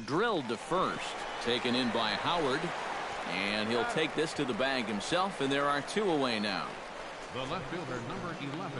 Drilled to first. Taken in by Howard. And he'll take this to the bag himself, and there are 2 away now. The left fielder, number 11.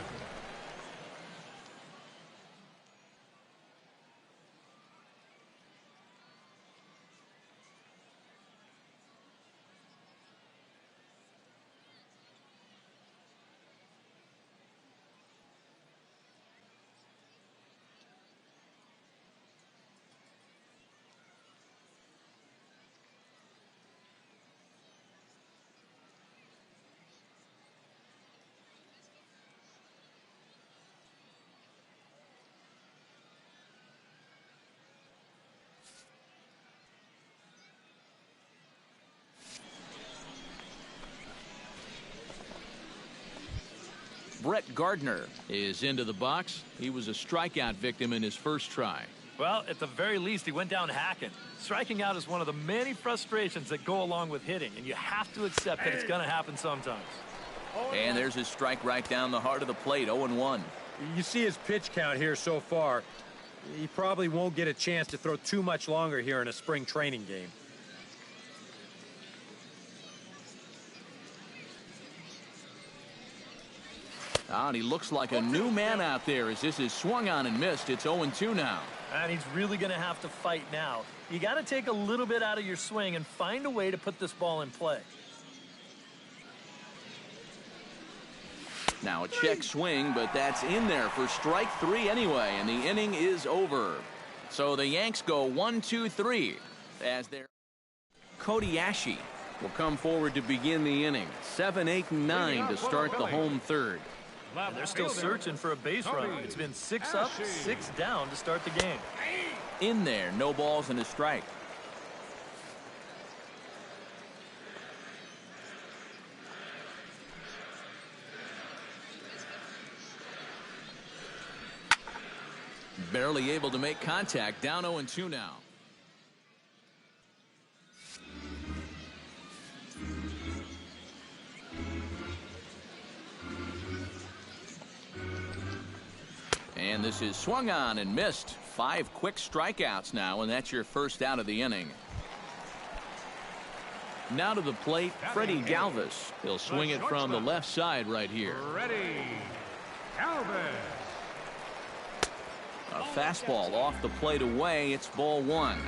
Brett Gardner is into the box. He was a strikeout victim in his first try. Well, at the very least, he went down hacking. Striking out is one of the many frustrations that go along with hitting, and you have to accept that it's going to happen sometimes. And there's his strike right down the heart of the plate, 0-1. You see his pitch count here so far. He probably won't get a chance to throw too much longer here in a spring training game. And he looks like a new man out there as this is swung on and missed. It's 0-2 now. And he's really going to have to fight now. You got to take a little bit out of your swing and find a way to put this ball in play. Now a check swing, but that's in there for strike 3 anyway, and the inning is over. So the Yanks go 1-2-3 as their Kobayashi will come forward to begin the inning. 7, 8, and 9 to start the home third. And they're still searching for a base run. It's been 6 up, 6 down to start the game. In there, no balls and a strike. Barely able to make contact, down 0-2 now. And this is swung on and missed. 5 quick strikeouts now, and that's your first out of the inning. Now to the plate, Freddie Galvis. He'll swing it from the left side right here. Ready, Galvis. A fastball off the plate away. It's ball 1.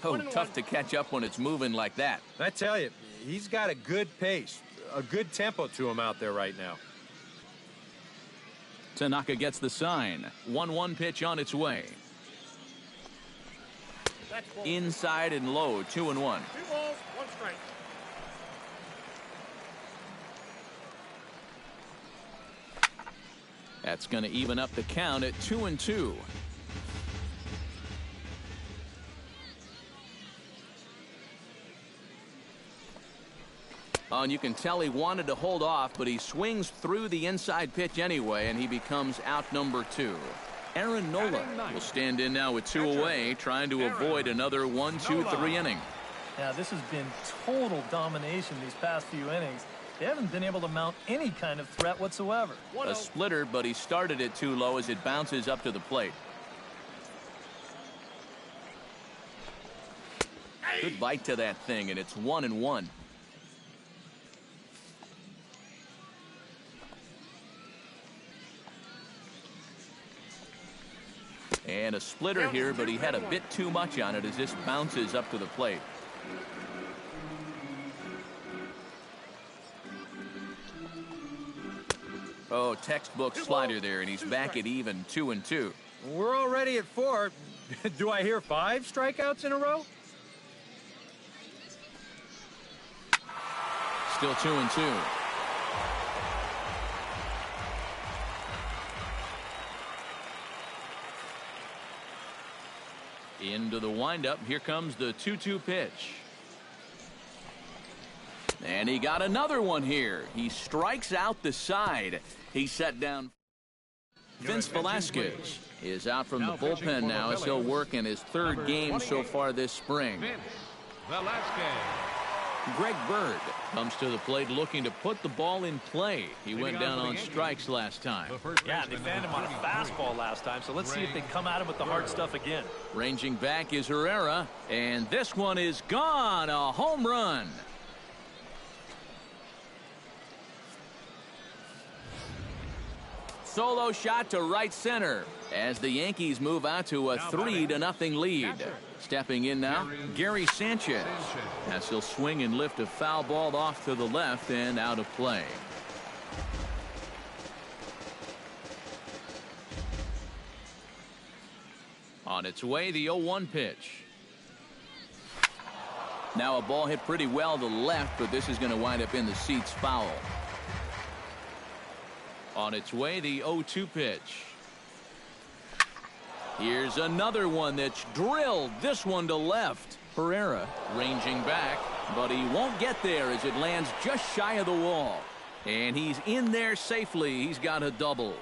Oh, tough to catch up when it's moving like that. I tell you, he's got a good pace, a good tempo to him out there right now. Tanaka gets the sign. 1-1 pitch on its way. Inside and low, 2-1. 2 balls, 1 strike. That's going to even up the count at 2-2. Oh, and you can tell he wanted to hold off, but he swings through the inside pitch anyway, and he becomes out number 2. Aaron Nola will stand in now with 2 away, trying to avoid another 1-2-3 inning. Yeah, this has been total domination these past few innings. They haven't been able to mount any kind of threat whatsoever. A splitter, but he started it too low as it bounces up to the plate. Good bite to that thing, and it's 1-1. And a splitter here, but he had a bit too much on it as this bounces up to the plate. Oh, textbook slider there, and he's back at even 2-2. We're already at 4. Do I hear 5 strikeouts in a row? Still 2-2. Into the windup. Here comes the 2-2 pitch. And he got another one here. He strikes out the side. He set down. Vince Velasquez is out from the bullpen now as he'll work in his 3rd game so far this spring. Vince Velasquez. Greg Bird comes to the plate looking to put the ball in play. He went down on strikes last time. Yeah, they fanned him on a fastball last time, so let's see if they come at him with the hard stuff again. Ranging back is Herrera, and this one is gone. A home run. Solo shot to right center as the Yankees move out to a 3-0 lead. Stepping in now, Gary Sanchez, as he'll swing and lift a foul ball off to the left and out of play. On its way, the 0-1 pitch. Now a ball hit pretty well to left, but this is going to wind up in the seats foul. On its way, the 0-2 pitch. Here's another one that's drilled. This one to left. Herrera ranging back, but he won't get there as it lands just shy of the wall. And he's in there safely. He's got a double.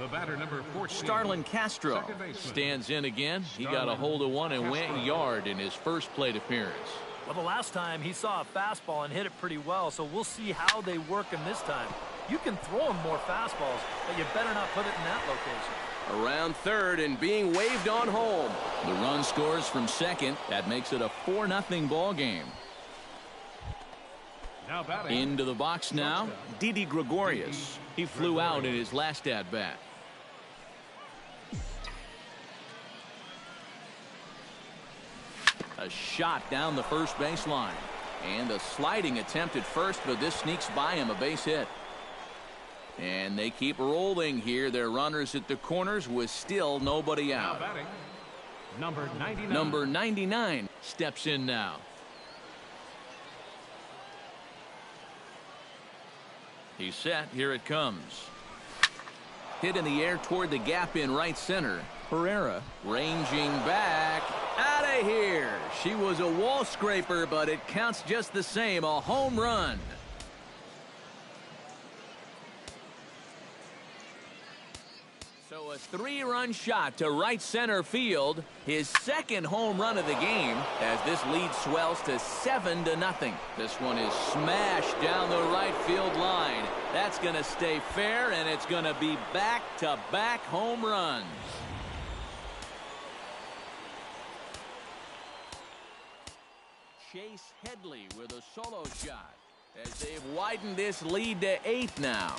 The batter, number 14. Starlin Castro stands in again. He got a hold of one and went yard in his first plate appearance. Well, the last time he saw a fastball and hit it pretty well, so we'll see how they work him this time. You can throw him more fastballs, but you better not put it in that location. Around third and being waved on home. The run scores from second. That makes it a 4-0 ball game. Now batting. Into the box now, Didi Gregorius. He flew out in his last at-bat. A shot down the first baseline. And a sliding attempt at first, but this sneaks by him, a base hit. And they keep rolling here. Their runners at the corners with still nobody out. Now batting, number 99. Number 99 steps in now. He's set. Here it comes. Hit in the air toward the gap in right center. Herrera ranging back. Out of here. She was a wall scraper, but it counts just the same. A home run. So a 3-run shot to right center field. His second home run of the game as this lead swells to 7-0. This one is smashed down the right field line. That's going to stay fair, and it's going to be back-to-back home runs. Chase Headley with a solo shot as they've widened this lead to 8 now.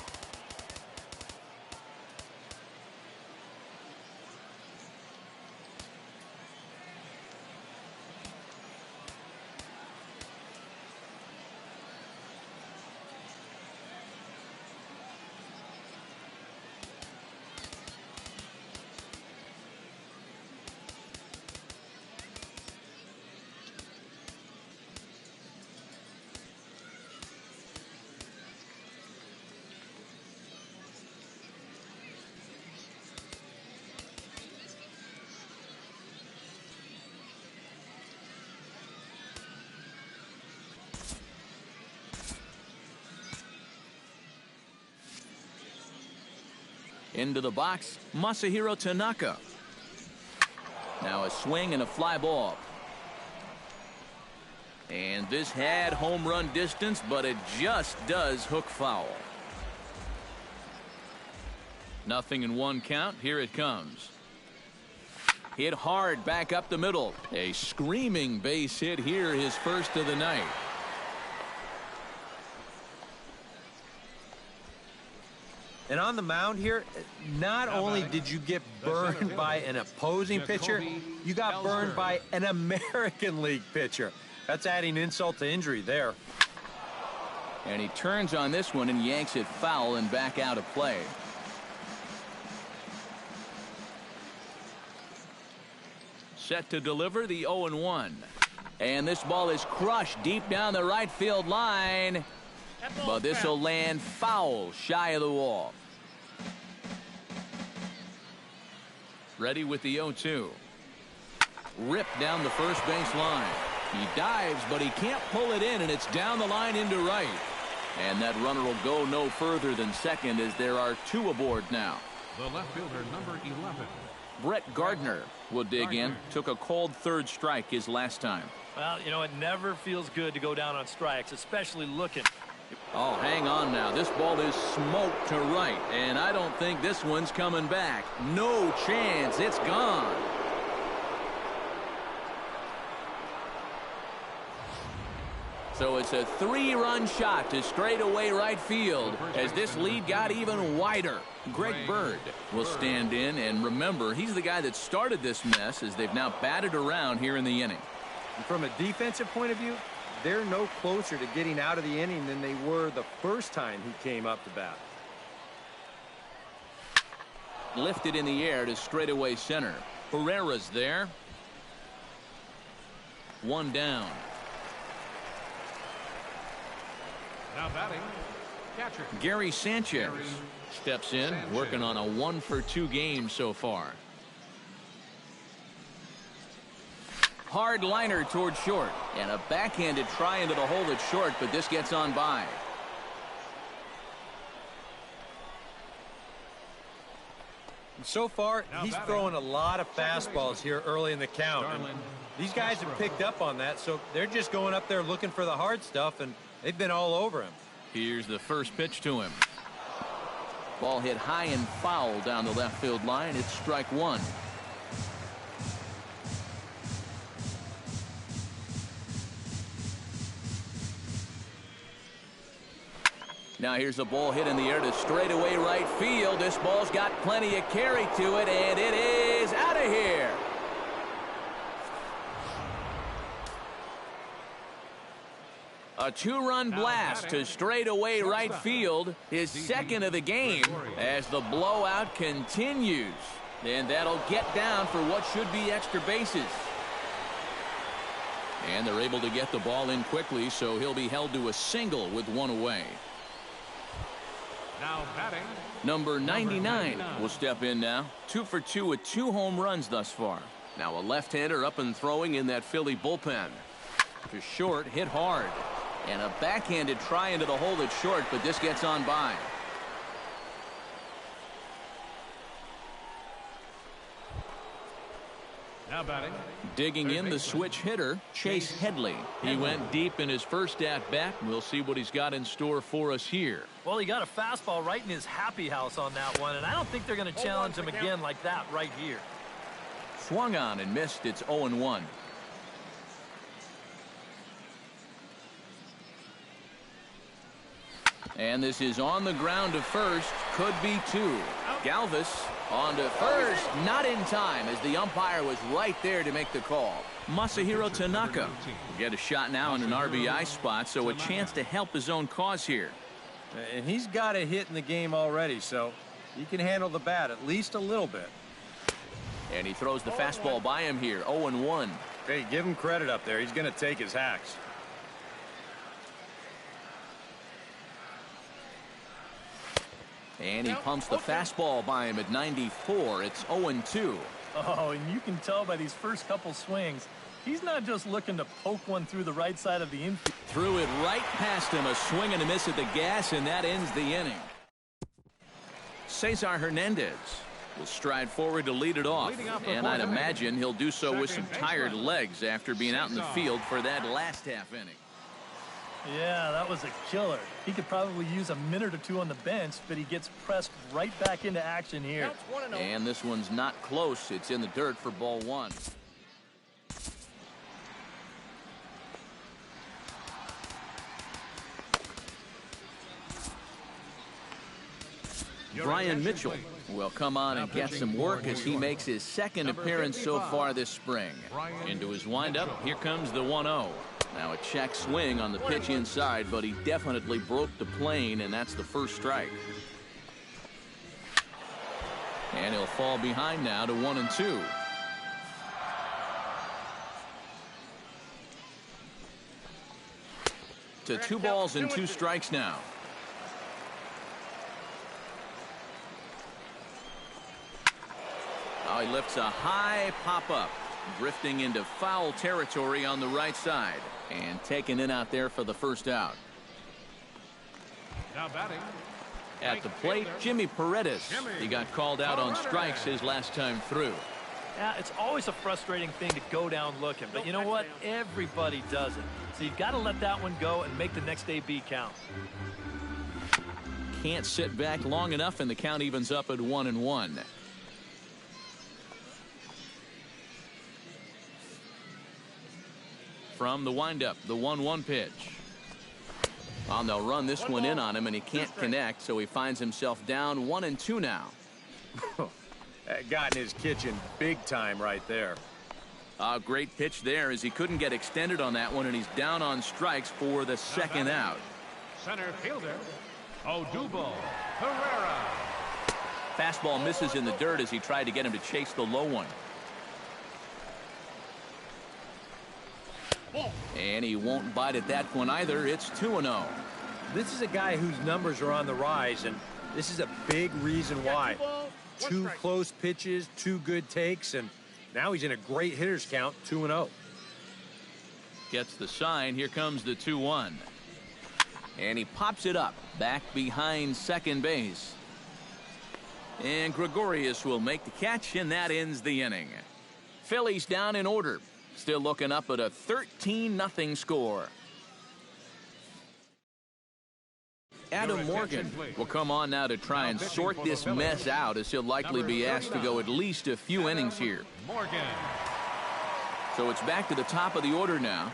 Into the box, Masahiro Tanaka. Now a swing and a fly ball. And this had home run distance, but it just does hook foul. 0-1 count. Here it comes. Hit hard back up the middle. A screaming base hit here, his first of the night. And on the mound here, not only did you get burned by an opposing pitcher, you got burned by an American League pitcher. That's adding insult to injury there. And he turns on this one and yanks it foul and back out of play. Set to deliver the 0-1. And this ball is crushed deep down the right field line. But this will land foul shy of the wall. Ready with the 0-2. Ripped down the first base line. He dives, but he can't pull it in, and it's down the line into right. And that runner will go no further than second as there are 2 aboard now. The left fielder, number 11. Brett Gardner will dig in. Took a cold third strike his last time. Well, you know, it never feels good to go down on strikes, especially looking. Oh, hang on now. This ball is smoked to right, and I don't think this one's coming back. No chance. It's gone. So it's a 3-run shot to straightaway right field as this lead got even wider. Greg Bird will stand in, and remember, he's the guy that started this mess as they've now batted around here in the inning. And from a defensive point of view, they're no closer to getting out of the inning than they were the first time he came up to bat. Lifted in the air to straightaway center. Pereira's there. 1 down. Now batting, catcher Gary Sanchez steps in, working on a 1-for-2 game so far. Hard liner toward short, and a backhanded try into the hole at short, but this gets on by. So far, he's throwing a lot of fastballs here early in the count. And these guys have picked up on that, so they're just going up there looking for the hard stuff, and they've been all over him. Here's the first pitch to him. Ball hit high and foul down the left field line. It's strike 1. Now here's a ball hit in the air to straightaway right field. This ball's got plenty of carry to it, and it is out of here. A 2-run blast to straightaway right field, his second of the game, as the blowout continues. And that'll get down for what should be extra bases. And they're able to get the ball in quickly, so he'll be held to a single with 1 away. now batting, Number 99 will step in now. 2 for 2 with 2 home runs thus far. Now a left-hander up and throwing in that Philly bullpen. To short, hit hard. And a backhanded try into the hole at short, but this gets on by. now batting, Digging in the switch hitter, Chase Headley. He went deep in his first at-bat. We'll see what he's got in store for us here. Well, he got a fastball right in his happy house on that one, and I don't think they're going to challenge him again like that right here. Swung on and missed. It's 0-1. And this is on the ground to first. Could be 2. Galvis on to first. Not in time as the umpire was right there to make the call. Masahiro Tanaka will get a shot now in an RBI spot, so a chance to help his own cause here. And he's got a hit in the game already, so he can handle the bat at least a little bit. And he throws the fastball by him here. 0-1. Hey, give him credit up there. He's going to take his hacks. And he pumps the fastball by him at 94. It's 0-2. Oh, and you can tell by these first couple swings, he's not just looking to poke one through the right side of the infield. Threw it right past him. A swing and a miss at the gas, and that ends the inning. Cesar Hernandez will stride forward to lead it off. And I'd imagine he'll do so with some tired legs after being out in the field for that last half inning. Yeah, that was a killer. He could probably use a minute or 2 on the bench, but he gets pressed right back into action here. And this one's not close. It's in the dirt for ball 1. Brian Mitchell will come on and get some work as he makes his second appearance so far this spring. Into his windup, here comes the 1-0. Now a check swing on the pitch inside, but he definitely broke the plane, and that's the first strike. And he'll fall behind now to 1-2. To 2 balls and 2 strikes now. Oh, he lifts a high pop-up, drifting into foul territory on the right side, and taken in out there for the first out. now batting, At the plate, Jimmy Paredes. He got called out on strikes his last time through. Yeah, it's always a frustrating thing to go down looking, but you know what? Everybody does it. So you've got to let that one go and make the next AB count. Can't sit back long enough, and the count evens up at 1-1. From the windup, the 1-1 pitch. Well, they'll run this one in on him, and he can't connect, so he finds himself down 1-2 now. That got in his kitchen big time right there. A great pitch there as he couldn't get extended on that one, and he's down on strikes for the second out. Center fielder, Odubel Herrera. Fastball misses in the dirt as he tried to get him to chase the low one. And he won't bite at that one either. It's 2-0. This is a guy whose numbers are on the rise, and this is a big reason why. 2 close pitches, 2 good takes, and now he's in a great hitter's count, 2-0. Gets the sign. Here comes the 2-1. And he pops it up back behind second base. And Gregorius will make the catch, and that ends the inning. Phillies down in order. Still looking up at a 13-0 score. Adam Morgan will come on now to try and sort this mess out, as he'll likely be asked to go at least a few innings here. So it's back to the top of the order now,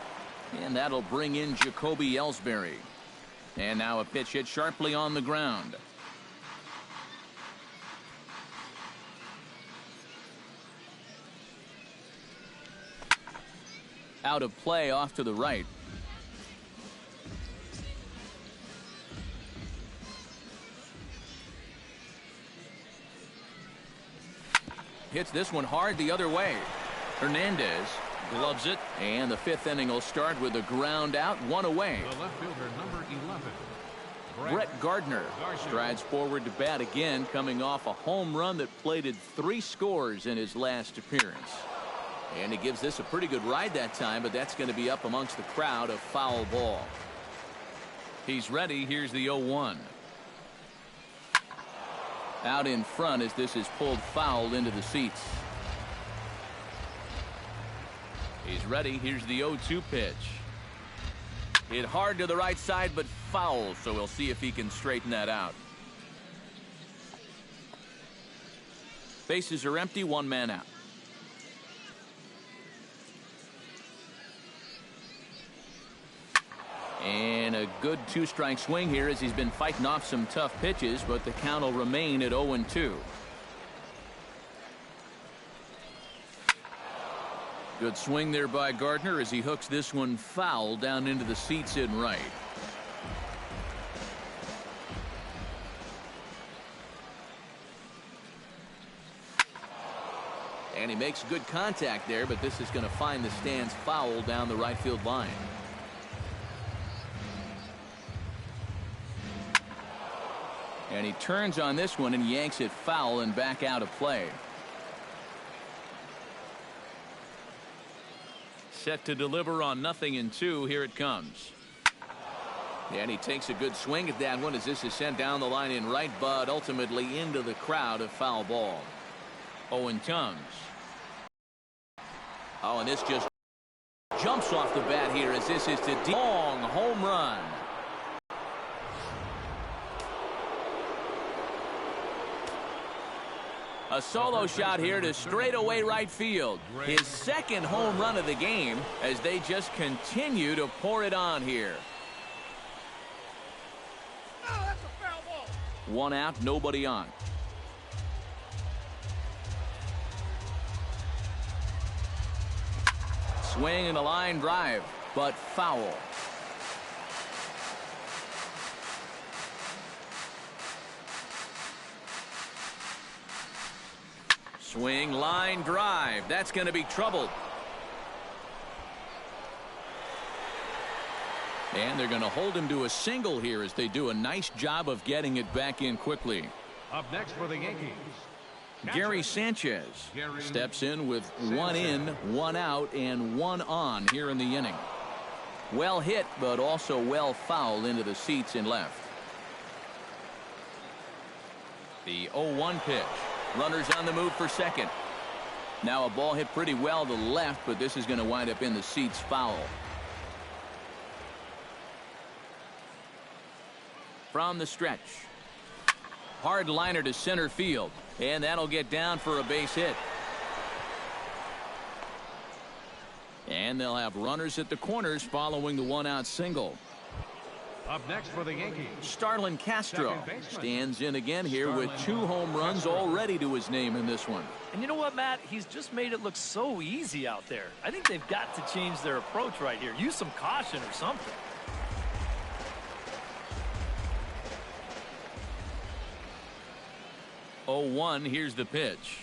and that'll bring in Jacoby Ellsbury. And now a pitch hit sharply on the ground. Out of play off to the right. Hits this one hard the other way. Hernandez gloves it, and the 5th inning will start with a ground out, 1 away. The left fielder, number 11. Brett Gardner strides forward to bat again, coming off a home run that plated 3 scores in his last appearance. And he gives this a pretty good ride that time, but that's going to be up amongst the crowd, a foul ball. He's ready. Here's the 0-1. Out in front as this is pulled foul into the seats. He's ready. Here's the 0-2 pitch. Hit hard to the right side, but foul, so we'll see if he can straighten that out. Bases are empty, 1 man out. And a good 2-strike swing here as he's been fighting off some tough pitches, but the count will remain at 0-2. Good swing there by Gardner as he hooks this one foul down into the seats in right. And he makes good contact there, but this is going to find the stands foul down the right field line. And he turns on this one and yanks it foul and back out of play. Set to deliver on 0-2. Here it comes. And he takes a good swing at that one as this is sent down the line in right, but ultimately into the crowd, a foul ball. 0 comes. Oh, and this just jumps off the bat here as this is to deep. Long home run. A solo shot here to straightaway right field. His 2nd home run of the game as they just continue to pour it on here. Oh, that's a foul ball. 1 out, nobody on. Swing and a line drive, but foul. Swing, line drive. That's going to be troubled. And they're going to hold him to a single here as they do a nice job of getting it back in quickly. Up next for the Yankees, Gary Sanchez steps in with 1 in, 1 out, and 1 on here in the inning. Well hit, but also well fouled into the seats in left. The 0-1 pitch. Runners on the move for second. Now a ball hit pretty well to the left, but this is going to wind up in the seats foul. From the stretch. Hard liner to center field. And that'll get down for a base hit. And they'll have runners at the corners following the one-out single. Up next for the Yankees, Starlin Castro stands in again here with 2 home runs already to his name in this one. And you know what, Matt? He's just made it look so easy out there. I think they've got to change their approach right here. Use some caution or something. Oh, 1, here's the pitch.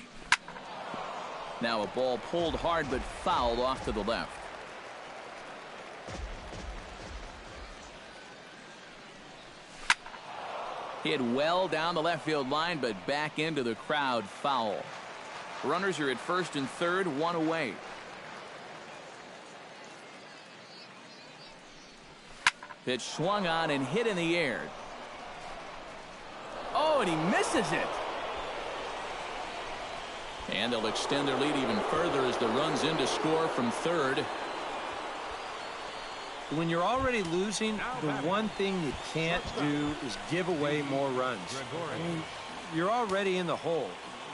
Now a ball pulled hard but fouled off to the left. Hit well down the left field line, but back into the crowd, foul. Runners are at first and third, 1 away. Pitch swung on and hit in the air. Oh, and he misses it. And they'll extend their lead even further as the run's in to score from third. When you're already losing, the one thing you can't do is give away more runs. I mean, you're already in the hole.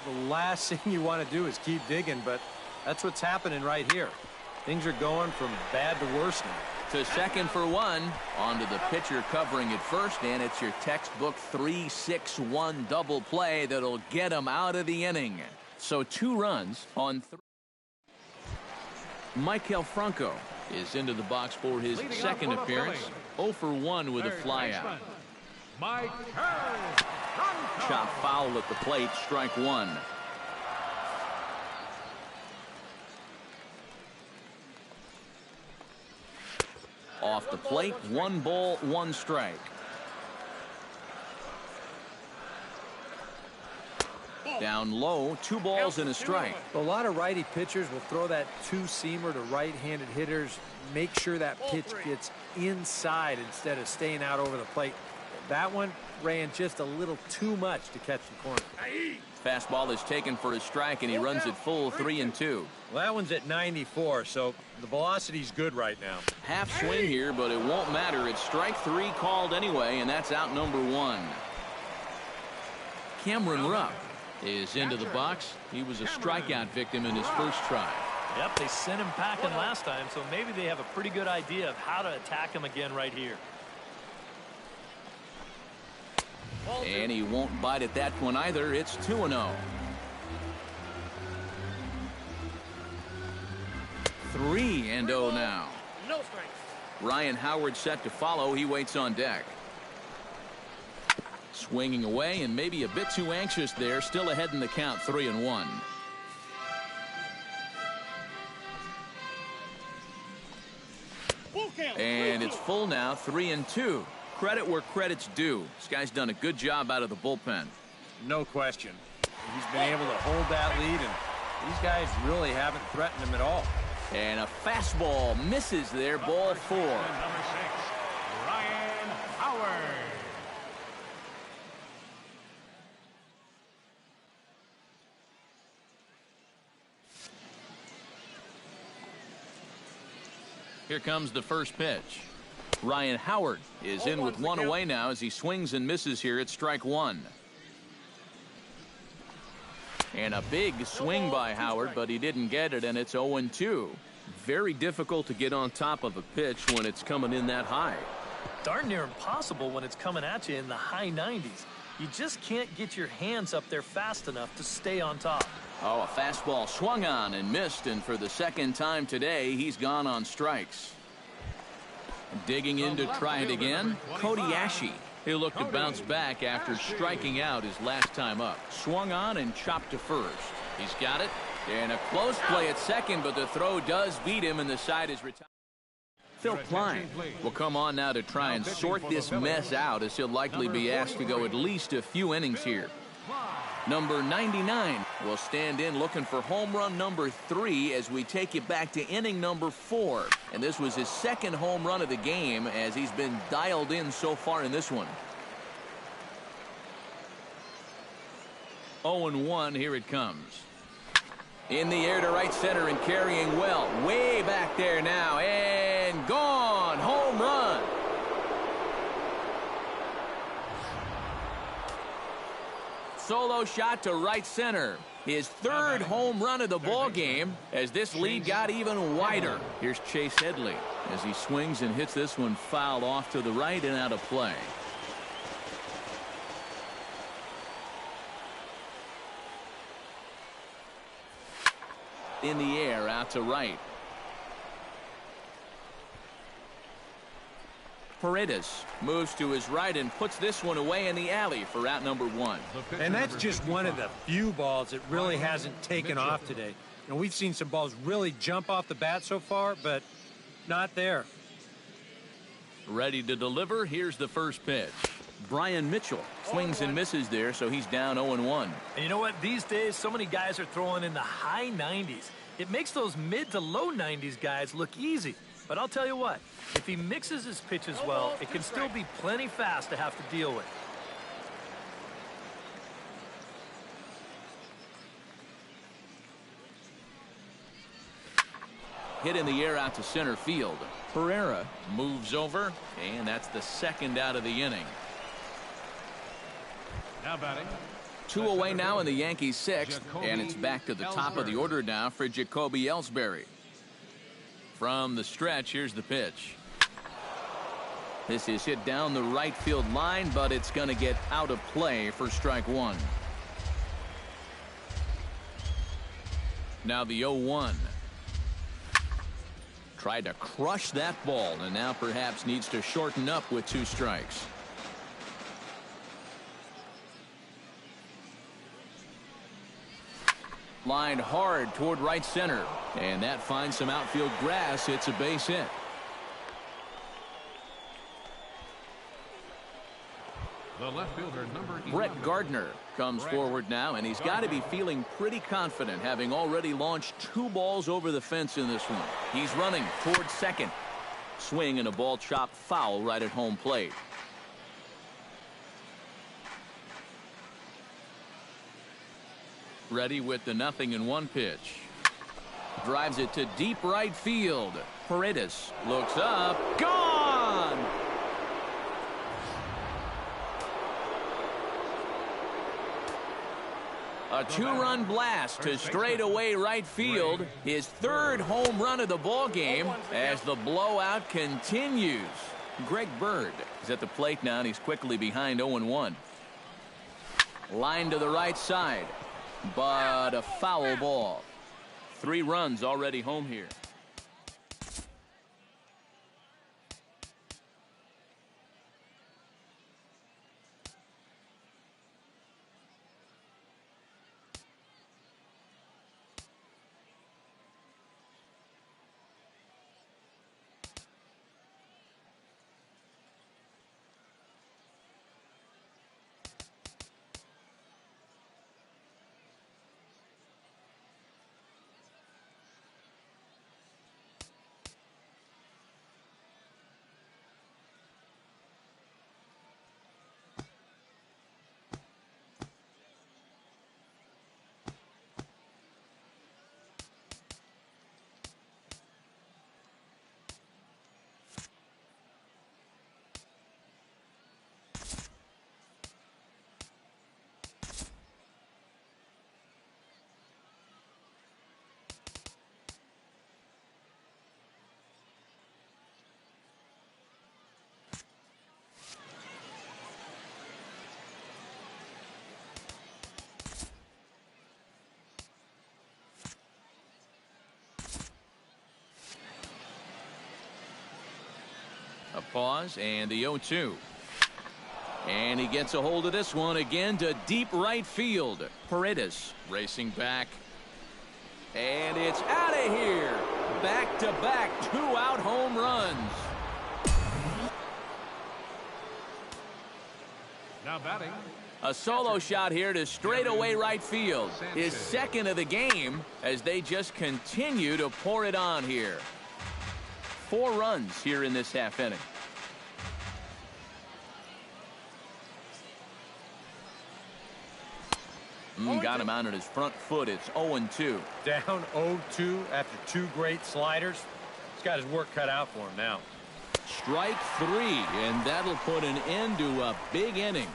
The last thing you want to do is keep digging, but that's what's happening right here. Things are going from bad to worse now. To second for 1. On to the pitcher covering at first, and it's your textbook 3-6-1 double play that'll get him out of the inning. So 2 runs on 3. Maikel Franco is into the box for his second appearance. 0 for 1 with a flyout. Chop foul at the plate, strike 1. Off the plate, 1 ball, 1 strike. Down low, 2 balls and a strike. A lot of righty pitchers will throw that 2-seamer to right-handed hitters. Make sure that pitch gets inside instead of staying out over the plate. That one ran just a little too much to catch the corner. Fastball is taken for a strike, and he runs it full 3-2. Well, that one's at 94, so the velocity's good right now. Half swing here, but it won't matter. It's strike 3 called anyway, and that's out number 1. Cameron Rupp is into the box. He was a strikeout victim in his first try. Yep, they sent him packing last time, so maybe they have a pretty good idea of how to attack him again right here. And he won't bite at that one either. It's 2-0. 3-0 now. No strikes. Ryan Howard set to follow. He waits on deck. Swinging away and maybe a bit too anxious there. Still ahead in the count, 3-1. And it's full now, 3-2. Credit where credit's due. This guy's done a good job out of the bullpen. No question. He's been able to hold that lead, and these guys really haven't threatened him at all. And a fastball misses there, ball 4. Number 6, Ryan Howard. Here comes the first pitch. Ryan Howard is in with 1 away now as he swings and misses here at strike 1. And a big swing by Howard, but he didn't get it, and it's 0-2. Very difficult to get on top of a pitch when it's coming in that high. Darn near impossible when it's coming at you in the high 90s. You just can't get your hands up there fast enough to stay on top. Oh, a fastball swung on and missed, and for the second time today, he's gone on strikes. Digging in to try it again, Kobayashi. He'll look to bounce back after striking out his last time up. Swung on and chopped to first. He's got it. And a close play at second, but the throw does beat him, and the side is retired. Phil Klein will come on now to try and sort this mess out, as he'll likely be asked to go at least a few innings here. Number 99 will stand in looking for home run number 3 as we take you back to inning number 4. And this was his second home run of the game as he's been dialed in so far in this one. 0-1, here it comes. In the air to right center and carrying well. Way back there now. And gone. Home run. Solo shot to right center. His third home run of the ball game as this lead got even wider. Here's Chase Headley as he swings and hits this one foul off to the right and out of play. In the air out to right. Paredes moves to his right and puts this one away in the alley for out number 1. And that's just one of the few balls that really hasn't taken off today. You know, we've seen some balls really jump off the bat so far, but not there. Ready to deliver. Here's the first pitch. Brian Mitchell swings and misses there, so he's down 0-1. And you know what? These days, so many guys are throwing in the high 90s. It makes those mid to low 90s guys look easy. But I'll tell you what, if he mixes his pitches well, it can still be plenty fast to have to deal with. Hit in the air out to center field. Pereira moves over, and that's the second out of the inning. Now batting. 2 away now in the Yankees' 6th, and it's back to the top of the order now for Jacoby Ellsbury. From the stretch, here's the pitch. This is hit down the right field line, but it's going to get out of play for strike 1. Now the 0-1. Tried to crush that ball, and now perhaps needs to shorten up with 2 strikes. Lined hard toward right center, and that finds some outfield grass. It's a base hit. The left fielder, number 11. Brett Gardner comes forward now, and he's got to be feeling pretty confident, having already launched 2 balls over the fence in this one. He's running toward second. Swing and a ball chopped foul right at home plate. Ready with the 0-1 pitch. Drives it to deep right field. Paredes looks up. Gone! A 2-run blast to straightaway right field. His 3rd home run of the ball game as the blowout continues. Greg Bird is at the plate now, and he's quickly behind 0-1. Line to the right side, but a foul ball. 3 runs already home here. A pause and the 0-2. And he gets a hold of this one again to deep right field. Paredes racing back. And it's out of here. Back-to-back 2-out home runs. Now batting. A solo shot here to straightaway right field. His 2nd of the game as they just continue to pour it on here. 4 runs here in this half inning. Got him out on his front foot. It's 0-2. Down 0-2 after 2 great sliders. He's got his work cut out for him now. Strike 3, and that'll put an end to a big inning.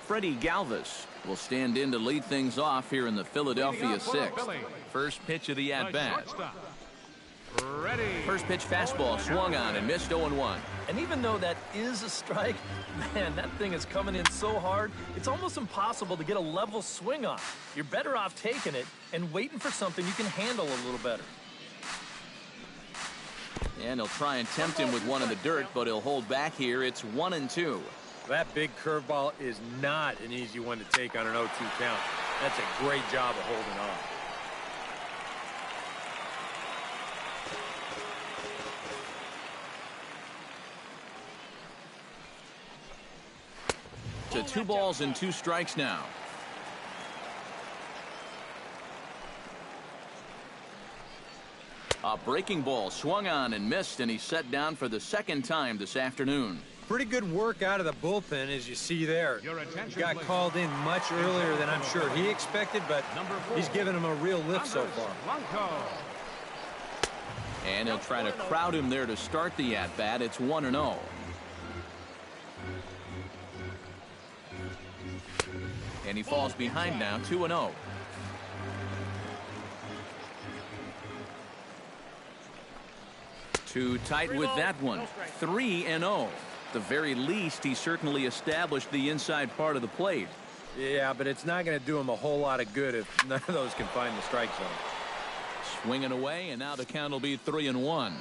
Freddie Galvis will stand in to lead things off here in the Philadelphia 6th. First pitch of the at-bat. First pitch fastball swung on and missed 0-1. And even though that is a strike, man, that thing is coming in so hard, it's almost impossible to get a level swing on. You're better off taking it and waiting for something you can handle a little better. And he'll try and tempt him with one in the dirt, but he'll hold back here. It's 1-2. That big curveball is not an easy one to take on an 0-2 count. That's a great job of holding on. To 2 balls and 2 strikes now. A breaking ball swung on and missed, and he's set down for the 2nd time this afternoon. Pretty good work out of the bullpen, as you see there. He got called in much earlier than I'm sure he expected, but he's given him a real lift so far. And he'll try to crowd him there to start the at-bat. It's 1-0. And he falls behind now, 2-0. Too tight with that one. 3-0. The very least, he certainly established the inside part of the plate. Yeah, but it's not going to do him a whole lot of good if none of those can find the strike zone. Swinging away, and now the count will be 3-1.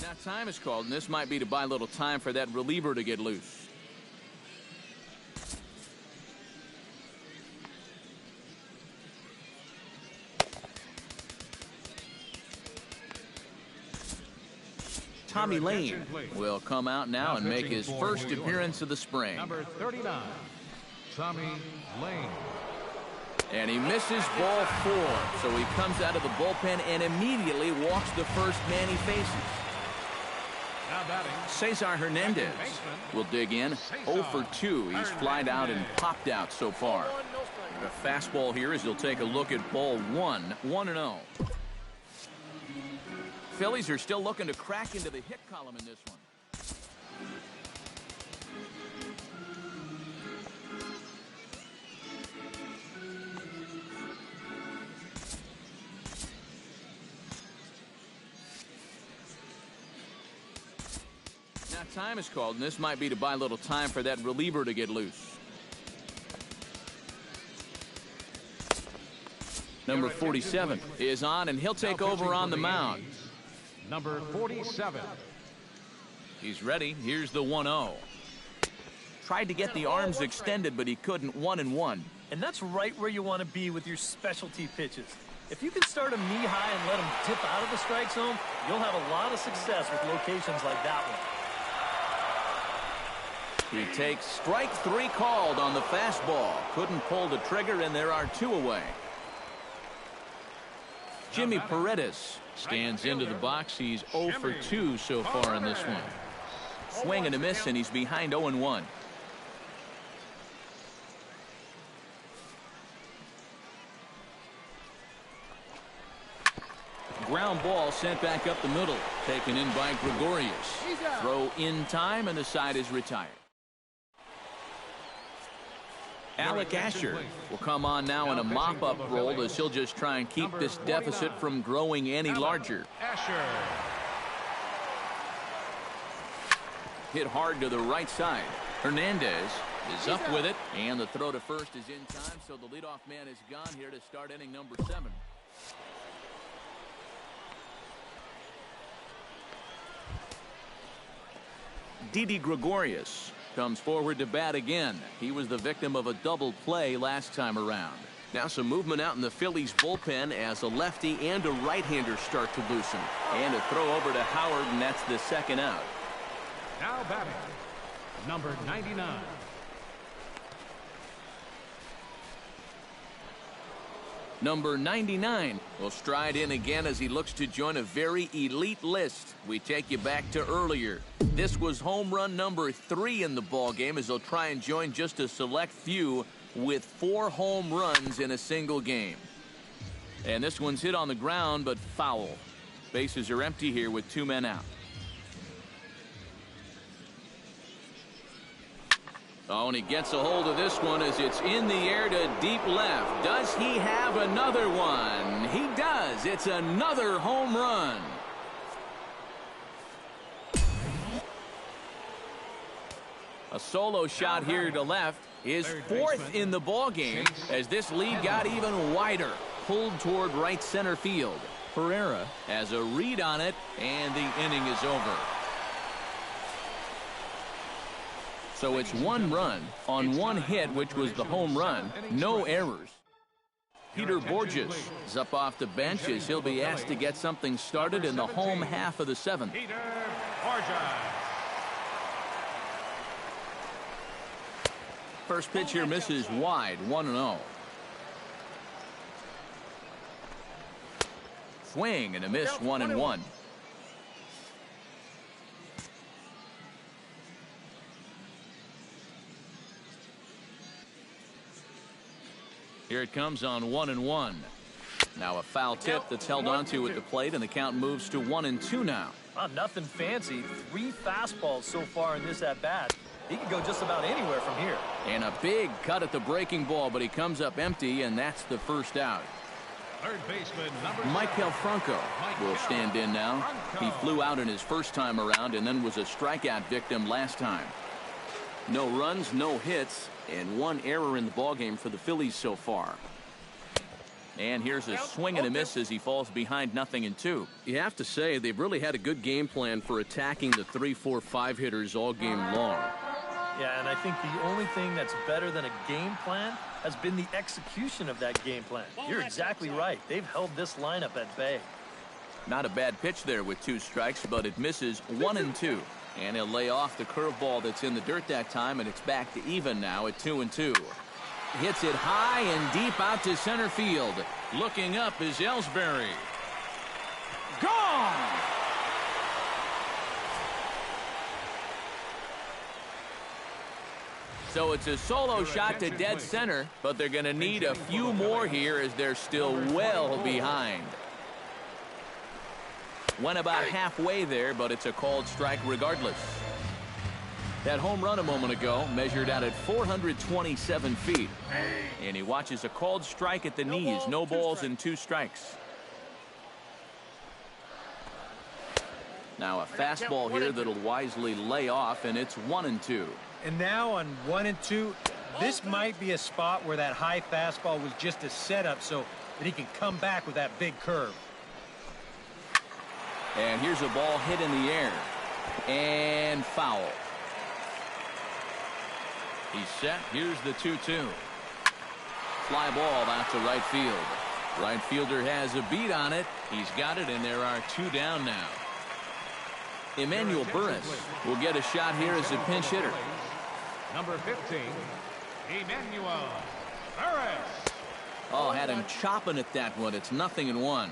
Now time is called, and this might be to buy a little time for that reliever to get loose. Tommy Lane will come out now and make his first appearance of the spring. Number 39, Tommy Lane. And he misses ball 4, so he comes out of the bullpen and immediately walks the first man he faces. Now batting, Cesar Hernandez will dig in. 0 for 2. He's flied out and popped out so far. The fastball here as he'll take a look at ball 1, 1-0. Phillies are still looking to crack into the hit column in this one. Now time is called, and this might be to buy a little time for that reliever to get loose. Number 47 is on, and he'll take over on the mound. Number 47. He's ready. Here's the 1-0. Tried to get the arms extended, but he couldn't. 1-1. And that's right where you want to be with your specialty pitches. If you can start them knee-high and let them dip out of the strike zone, you'll have a lot of success with locations like that one. He takes strike 3 called on the fastball. Couldn't pull the trigger, and there are 2 away. Jimmy Paredes stands into the box. He's 0 for 2 so far in this one. Swing and a miss, and he's behind 0-1. Ground ball sent back up the middle. Taken in by Gregorius. Throw in time, and the side is retired. Alec Asher will come on now in a mop-up role as he'll just try and keep this deficit from growing any larger. Asher. Hit hard to the right side. Hernandez is up with it, and the throw to first is in time, so the leadoff man is gone here to start inning number 7. Didi Gregorius comes forward to bat again. He was the victim of a double play last time around. Now some movement out in the Phillies bullpen as a lefty and a right-hander start to loosen. And a throw over to Howard, and that's the second out. Now batting, number 99. Number 99 will stride in again as he looks to join a very elite list. We take you back to earlier. This was home run number 3 in the ballgame as he'll try and join just a select few with 4 home runs in a single game. And this one's hit on the ground, but foul. Bases are empty here with 2 men out. Oh, and he gets a hold of this one as it's in the air to deep left. Does he have another one? He does. It's another home run. A solo shot here to left. His 4th in the ballgame as this lead got even wider. Pulled toward right center field. Pereira has a read on it, and the inning is over. So it's 1 run on 1 hit, which was the home run. No errors. Peter Borges is up off the bench as he'll be asked to get something started in the home half of the 7th. Peter Borges. First pitch here misses wide, 1-0. Swing and a miss, 1-1. Here it comes on 1-1. Now a foul tip that's held onto at the plate, and the count moves to 1-2 now. Nothing fancy. 3 fastballs so far in this at-bat. He can go just about anywhere from here. And a big cut at the breaking ball, but he comes up empty, and that's the first out. Third baseman, number Michael Franco will stand in now. He flew out in his first time around and then was a strikeout victim last time. No runs, no hits, and 1 error in the ballgame for the Phillies so far. And here's a swing and a miss as he falls behind 0-2. You have to say they've really had a good game plan for attacking the 3, 4, 5 hitters all game long. Yeah, and I think the only thing that's better than a game plan has been the execution of that game plan. You're exactly right. They've held this lineup at bay. Not a bad pitch there with 2 strikes, but it misses 1-2. And he'll lay off the curveball that's in the dirt that time, and it's back to even now at 2-2. Hits it high and deep out to center field. Looking up is Ellsbury. Gone! So it's a solo shot to dead center, but they're going to need a few more here as they're still well behind. Went about halfway there, but it's a called strike regardless. That home run a moment ago measured out at 427 feet. And he watches a called strike at the knees. No balls and 2 strikes. Now a fastball here that'll wisely lay off, and it's 1-2. And now on 1-2, this might be a spot where that high fastball was just a setup so that he can come back with that big curve. And here's a ball hit in the air. And foul. He's set. Here's the 2-2. Fly ball out to right field. Right fielder has a beat on it. He's got it, and there are 2 down now. Emmanuel Burris will get a shot here as a pinch hitter. Number 15, Emmanuel Burris. Oh, had him chopping at that one. It's 0-1.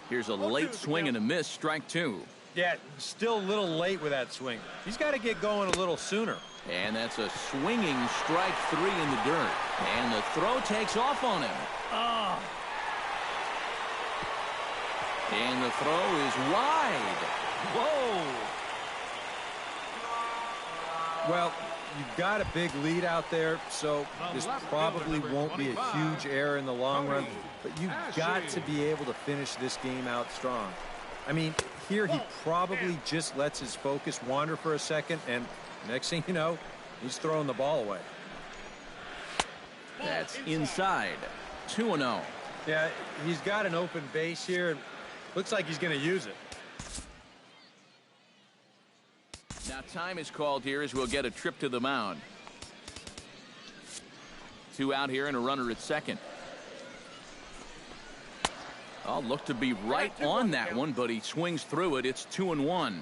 Here's a late swing and a miss, strike 2. Yeah, still a little late with that swing. He's got to get going a little sooner. And that's a swinging strike 3 in the dirt. And the throw takes off on him. Oh. And the throw is wide. Whoa. Well, you've got a big lead out there, so this probably won't be a huge error in the long run, but you've got to be able to finish this game out strong. I mean, here he probably just lets his focus wander for a second, and next thing you know, he's throwing the ball away. That's inside. 2-0. Yeah, he's got an open base here, and looks like he's going to use it. Now time is called here as we'll get a trip to the mound. 2 out here and a runner at second. Oh, looked to be right on that one, but he swings through it. It's 2-1.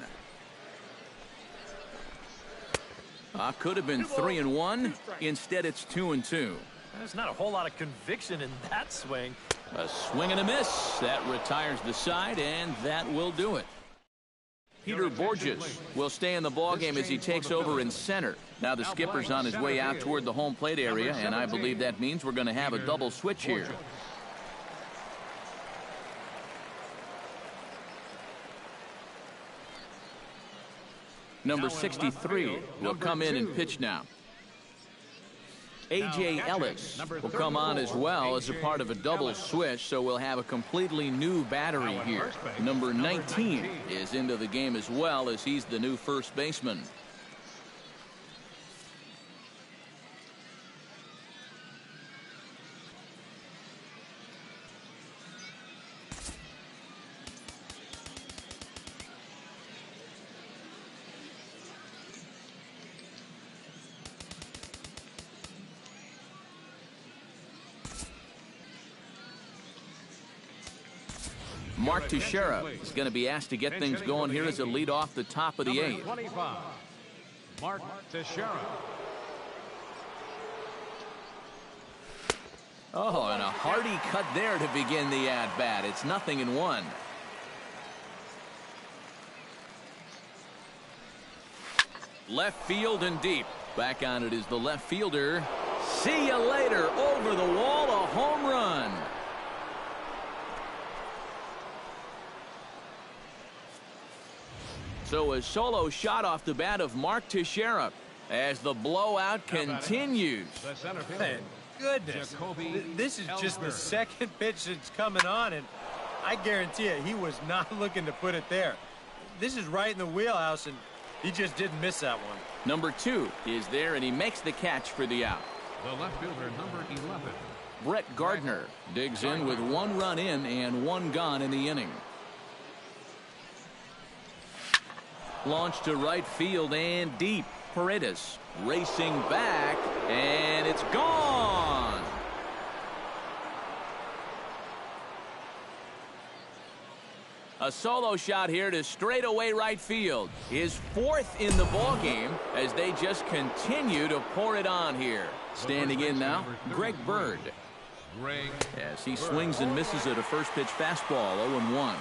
Could have been 3-1. Instead, it's 2-2. There's not a whole lot of conviction in that swing. A swing and a miss. That retires the side, and that will do it. Peter Borges will stay in the ballgame as he takes over in center. Now the skipper's on his way out toward the home plate area, and I believe that means we're going to have a double switch here. Number 63 will come in and pitch now. A.J. Ellis will come on as well as a part of a double switch, so we'll have a completely new battery here. Number 19 is into the game as well, as he's the new first baseman. Mark Teixeira is going to be asked to get things going here as a lead off the top of the 8th. 25, Mark Teixeira. Oh, and a hearty cut there to begin the at-bat. It's 0-1. Left field and deep. Back on it is the left fielder. See you later. Over the wall, a home run. So a solo shot off the bat of Mark Teixeira as the blowout continues. Thank goodness. This is just the second pitch that's coming on, and I guarantee you he was not looking to put it there. This is right in the wheelhouse, and he just didn't miss that one. Number 2 is there, and he makes the catch for the out. The left fielder, number 11. Brett Gardner digs in with 1 run in and 1 gone in the inning. Launched to right field and deep. Paredes racing back, and it's gone. A solo shot here to straightaway right field. His 4th in the ballgame as they just continue to pour it on here. Standing in now, Greg Bird. As he swings and misses at a first pitch fastball, 0-1.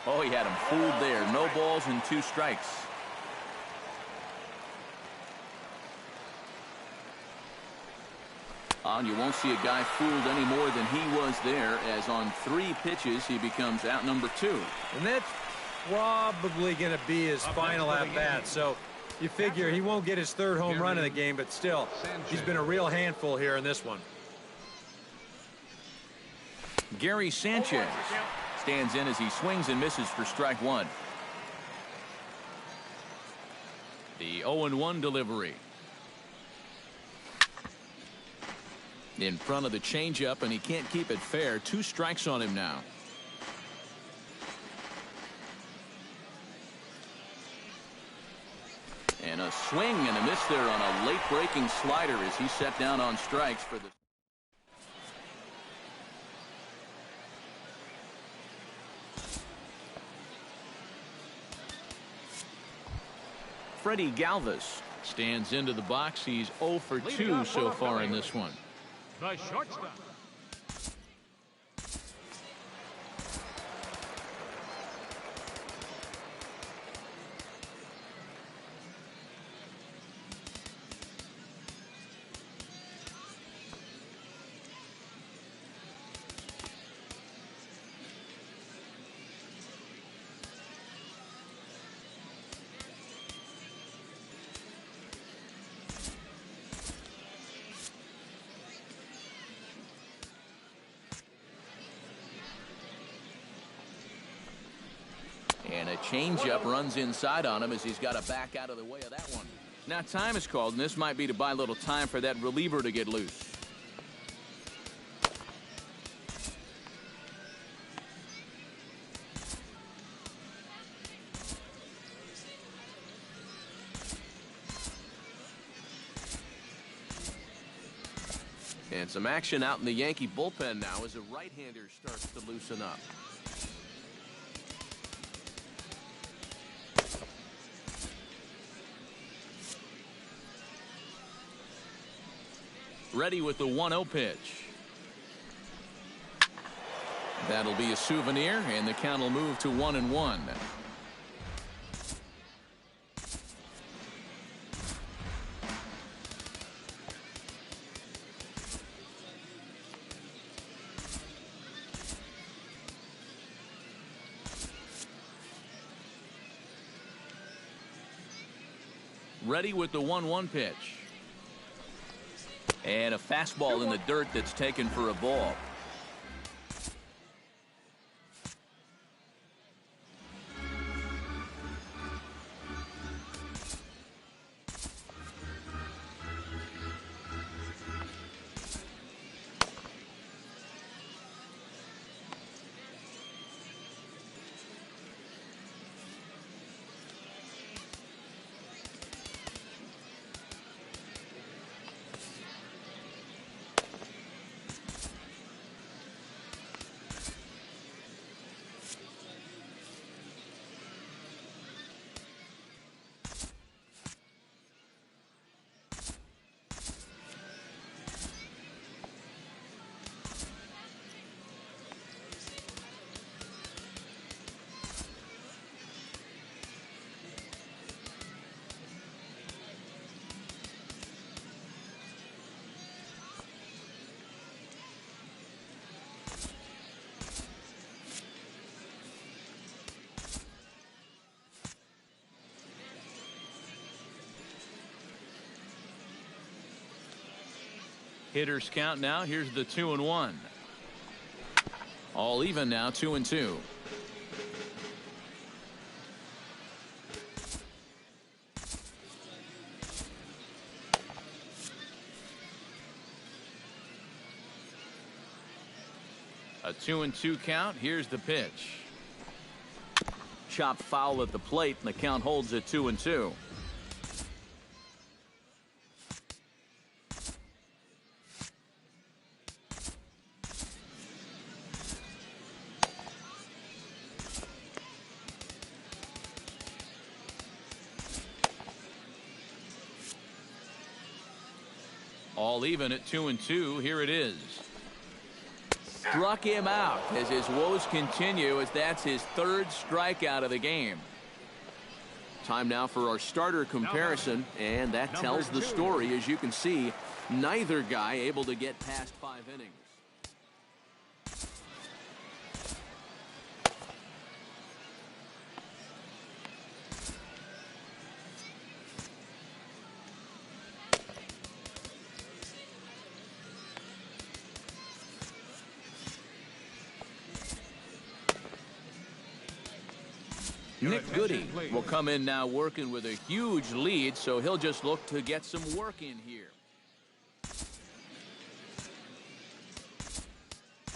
Oh, he had him fooled there. No balls and 2 strikes. And you won't see a guy fooled any more than he was there, as on 3 pitches he becomes out number 2. And that's probably going to be his final at-bat. So you figure he won't get his 3rd home run in the game, but still, he's been a real handful here in this one. Gary Sanchez stands in as he swings and misses for strike 1. The 0-1 delivery. In front of the changeup, and he can't keep it fair. 2 strikes on him now. And a swing and a miss there on a late breaking slider as he set down on strikes for the Freddie Galvis stands into the box. He's 0 for 2 so far in this one. The shortstop. And a changeup runs inside on him as he's got to back out of the way of that one. Now time is called, and this might be to buy a little time for that reliever to get loose. And some action out in the Yankee bullpen now as a right-hander starts to loosen up. Ready with the 1-0 pitch. That'll be a souvenir, and the count will move to 1-1. Ready with the 1-1 pitch. And a fastball in the dirt that's taken for a ball. Hitters count now. Here's the 2-1. All even now, 2-2. A 2-2 count. Here's the pitch. Chopped foul at the plate, and the count holds at 2-2. All even at 2-2. Here it is. Struck him out as his woes continue, as that's his third strikeout of the game. Time now for our starter comparison, and that tells the story. As you can see, neither guy able to get past 5 innings. Nick Goody will come in now working with a huge lead, so he'll just look to get some work in here.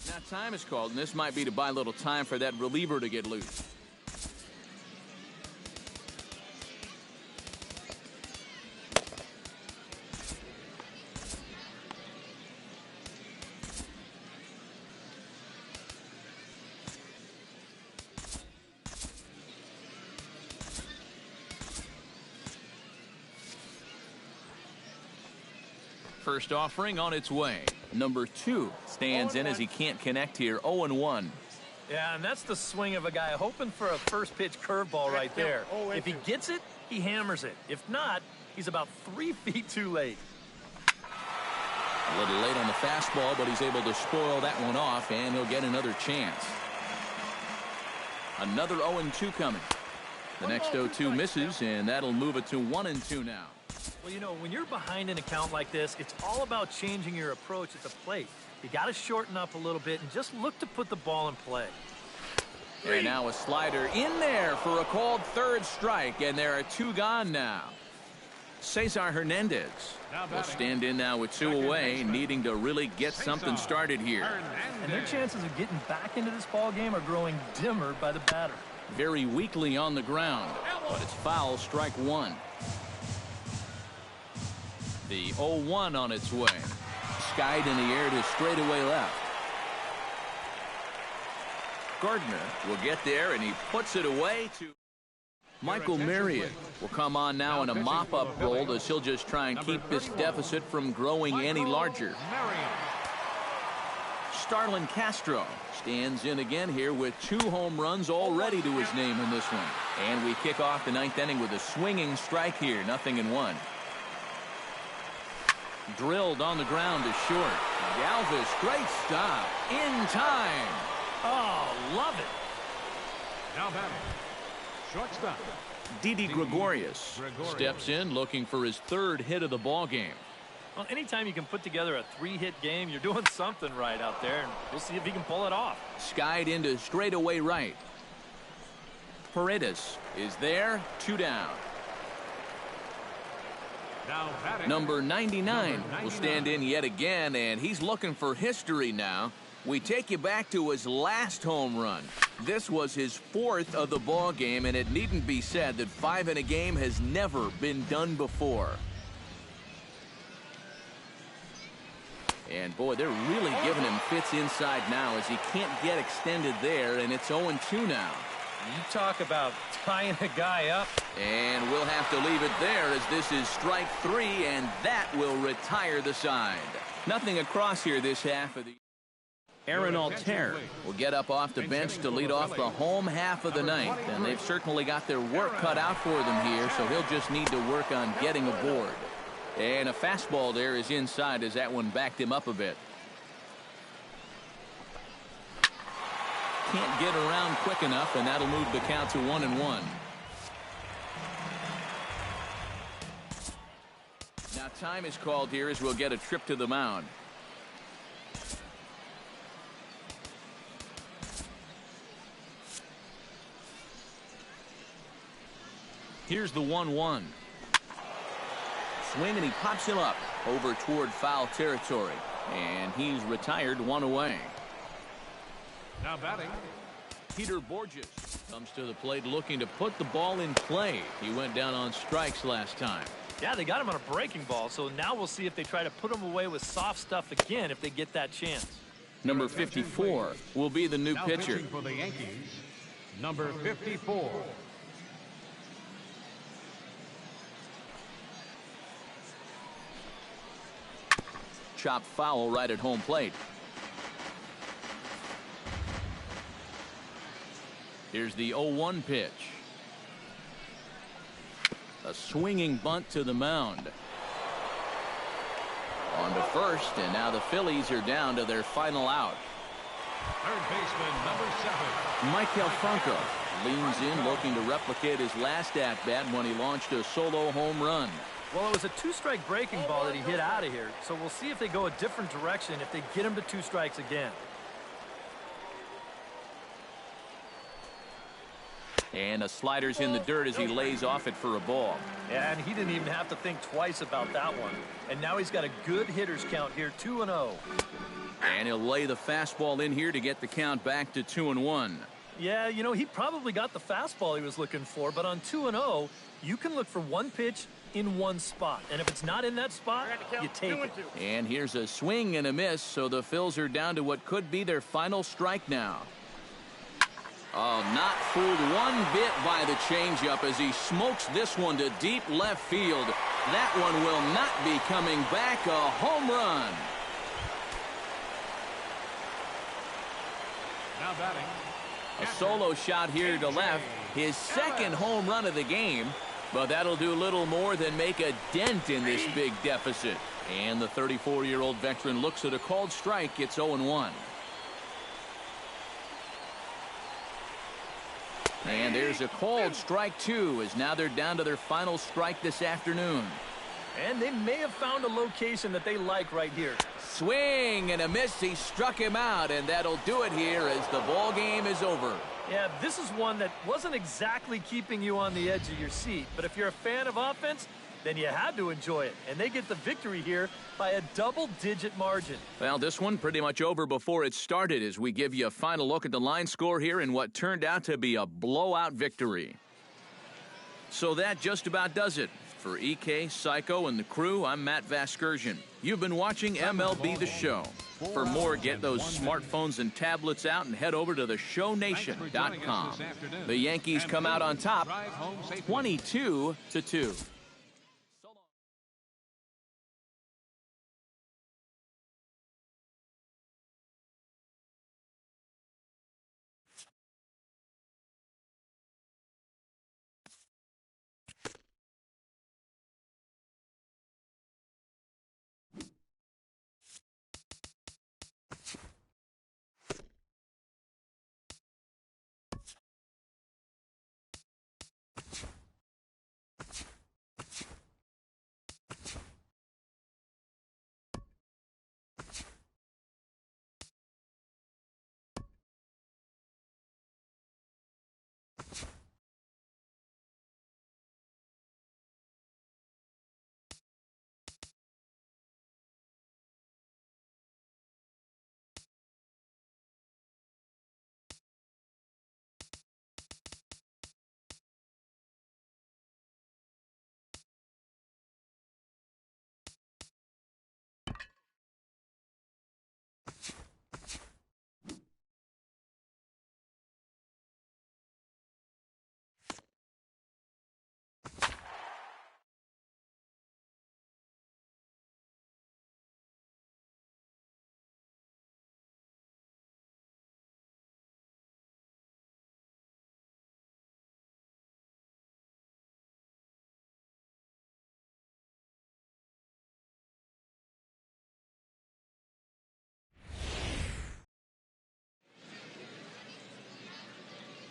Now time is called, and this might be to buy a little time for that reliever to get loose. First offering on its way. Number 2 stands in as he can't connect here. 0-1. Yeah, and that's the swing of a guy hoping for a first pitch curveball right there. If he gets it, he hammers it. If not, he's about 3 feet too late. A little late on the fastball, but he's able to spoil that one off, and he'll get another chance. Another 0-2 coming. The next 0-2 misses, and that'll move it to 1-2 now. Well, you know, when you're behind an account like this, it's all about changing your approach at the plate. You got to shorten up a little bit and just look to put the ball in play. And now a slider in there for a called third strike, and there are 2 gone now. Cesar Hernandez will stand in now with 2 away, needing to really get something started here. And their chances of getting back into this ball game are growing dimmer by the batter. Very weakly on the ground, but it's foul, strike 1. The 0-1 on its way. skied in the air to straightaway left. Gardner will get there, and he puts it away to Michael Marion. Will come on now in a mop-up role as he'll just try and keep this deficit from growing any larger. Starlin Castro stands in again here with 2 home runs already to his name in this one. And we kick off the 9th inning with a swinging strike here, 0-1. Drilled on the ground to short. Galvis, great stop. In time. Oh, love it. Now batting, shortstop. Didi Gregorius steps in looking for his 3rd hit of the ball game. Well, anytime you can put together a 3-hit game, you're doing something right out there, and we'll see if he can pull it off. Skied into straightaway right. Paredes is there, 2 down. Now batting, Number 99 will stand in yet again, and he's looking for history now. We take you back to his last home run. This was his 4th of the ball game, and it needn't be said that 5 in a game has never been done before. And boy, they're really giving him fits inside now as he can't get extended there, and it's 0-2 now. You talk about tying a guy up. And we'll have to leave it there as this is strike 3, and that will retire the side. Nothing across here this half of the... Aaron Altair will get up off the bench to lead off the home half of the 9th, and they've certainly got their work cut out for them here, so he'll just need to work on getting aboard. And a fastball there is inside as that one backed him up a bit. Can't get around quick enough, and that'll move the count to 1-1. Now time is called here as we'll get a trip to the mound. Here's the 1-1. Swing, and he pops him up over toward foul territory. And he's retired, 1 away. now batting, Peter Borges comes to the plate looking to put the ball in play. He went down on strikes last time. Yeah, they got him on a breaking ball, so now we'll see if they try to put him away with soft stuff again if they get that chance. Number 54 will be the new now pitcher. pitching for the Yankees, number 54. Chopped foul right at home plate. Here's the 0-1 pitch. A swinging bunt to the mound. On to first, and now the Phillies are down to their final out. Third baseman, number 7. Michael Franco leans in looking to replicate his last at-bat when he launched a solo home run. Well, it was a 2-strike breaking ball that he hit out of here, so we'll see if they go a different direction if they get him to 2 strikes again. And a slider's in the dirt as he lays off it for a ball. Yeah, and he didn't even have to think twice about that one. And now he's got a good hitter's count here, 2-0. And he'll lay the fastball in here to get the count back to 2-1. Yeah, you know, he probably got the fastball he was looking for, but on 2-0, you can look for one pitch in one spot. And if it's not in that spot, you take it. And here's a swing and a miss, so the Phils are down to what could be their final strike now. Oh, not fooled one bit by the changeup as he smokes this one to deep left field. That one will not be coming back. A home run. Now batting, A solo shot here to left. His second home run of the game. But that'll do little more than make a dent in this big deficit. And the 34-year-old veteran looks at a called strike. It's 0-1. And there's a called strike, too, as now they're down to their final strike this afternoon. And they may have found a location that they like right here. Swing and a miss. He struck him out, and that'll do it here as the ball game is over. Yeah, this is one that wasn't exactly keeping you on the edge of your seat. But if you're a fan of offense, then you had to enjoy it. And they get the victory here by a double-digit margin. Well, this one pretty much over before it started as we give you a final look at the line score here in what turned out to be a blowout victory. So that just about does it For EK, Psycho, and the crew, I'm Matt Vasgersian. You've been watching MLB The Show. For more, get those smartphones and tablets out and head over to theshownation.com. The Yankees come out on top, 22-2.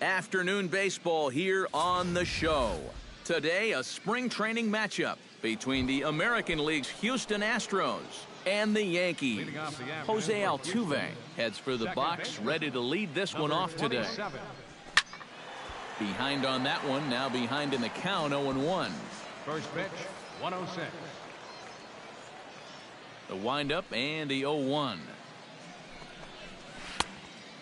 Afternoon baseball here on the show. Today, a spring training matchup between the American League's Houston Astros and the Yankees. Jose Altuve heads for the box, ready to lead this one off today. Behind on that one, now behind in the count, 0-1. First pitch, 106. The windup and the 0-1.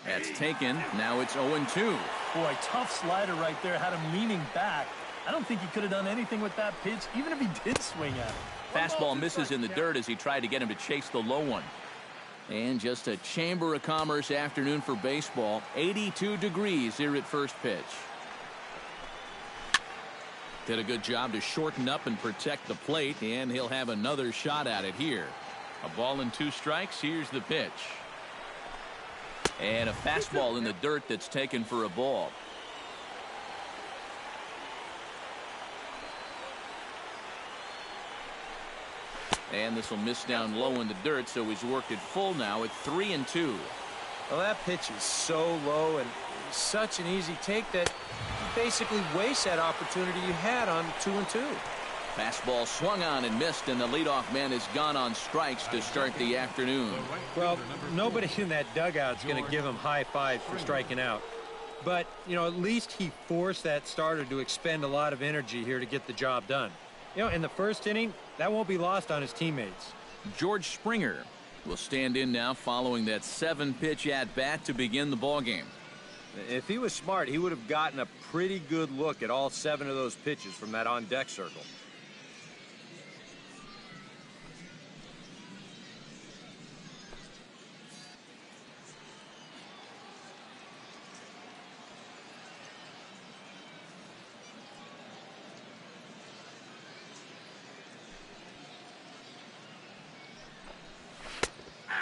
That's taken. Now it's 0-2. Boy, tough slider right there. Had him leaning back. I don't think he could have done anything with that pitch, even if he did swing at it. Fastball misses in the dirt as he tried to get him to chase the low one. And just a Chamber of Commerce afternoon for baseball. 82 degrees here at first pitch. Did a good job to shorten up and protect the plate, and he'll have another shot at it here. A ball and 2 strikes. Here's the pitch. And a fastball in the dirt that's taken for a ball. And this will miss down low in the dirt, so he's worked it full now at 3-2. Well, that pitch is so low and such an easy take that you basically waste that opportunity you had on 2-2. Fastball swung on and missed, and the leadoff man is gone on strikes to start the afternoon. Well, nobody in that dugout's going to give him high fives for striking out. But, you know, at least he forced that starter to expend a lot of energy here to get the job done. You know, in the first inning, that won't be lost on his teammates. George Springer will stand in now following that 7-pitch at-bat to begin the ballgame. If he was smart, he would have gotten a pretty good look at all 7 of those pitches from that on-deck circle.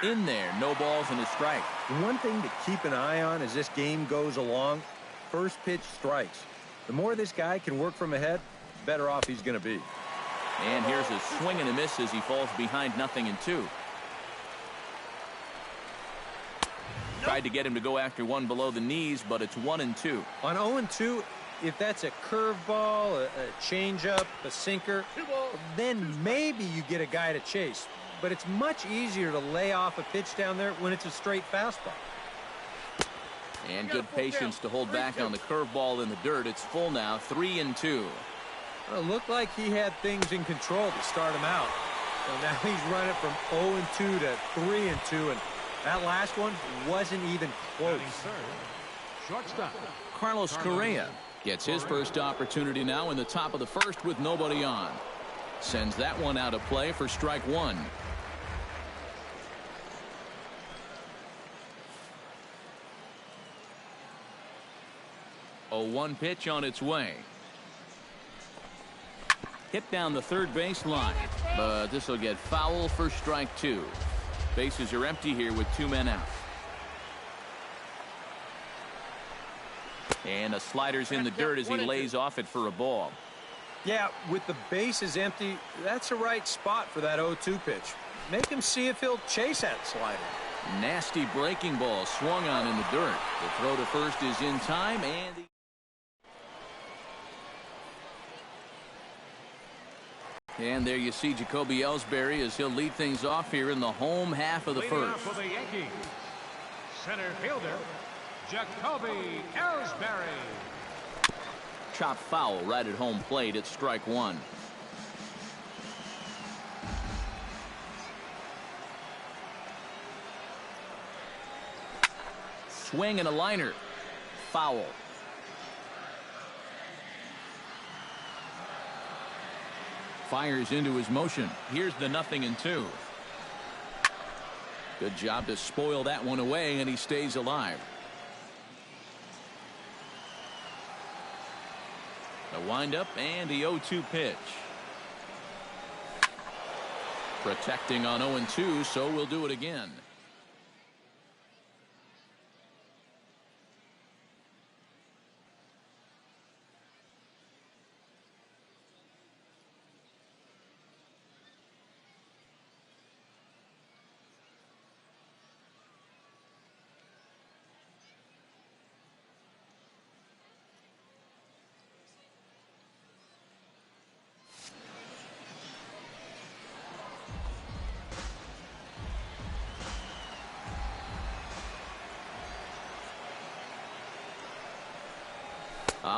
In there, no balls and a strike. One thing to keep an eye on as this game goes along, first pitch strikes. The more this guy can work from ahead, the better off he's going to be. And here's a swing and a miss as he falls behind 0-2. Tried to get him to go after one below the knees, but it's 1-2. On 0-2, if that's a curveball, a changeup, a sinker, then maybe you get a guy to chase. But it's much easier to lay off a pitch down there when it's a straight fastball. And good patience to hold back on the curveball in the dirt. It's full now, 3-2. Well, it looked like he had things in control to start him out. So now he's running from 0-2 to 3-2, and that last one wasn't even close. Shortstop. Carlos Correa gets his first opportunity now in the top of the first with nobody on. Sends that one out of play for strike one. A 1 pitch on its way. Hit down the third base line, but this will get foul for strike two. Bases are empty here with 2 men out. And a slider's in the dirt as he lays off it for a ball. Yeah, with the bases empty, that's a right spot for that 0-2 pitch. Make him see if he'll chase that slider. Nasty breaking ball swung on in the dirt. The throw to first is in time, and there you see Jacoby Ellsbury as he'll lead things off here in the home half of the first. For the Yankees, center fielder, Jacoby Ellsbury. Chop foul right at home plate at strike one. Swing and a liner. Foul. Fires into his motion. Here's the 0-2. Good job to spoil that one away, and he stays alive. The windup and the 0-2 pitch. Protecting on 0-2, so we'll do it again.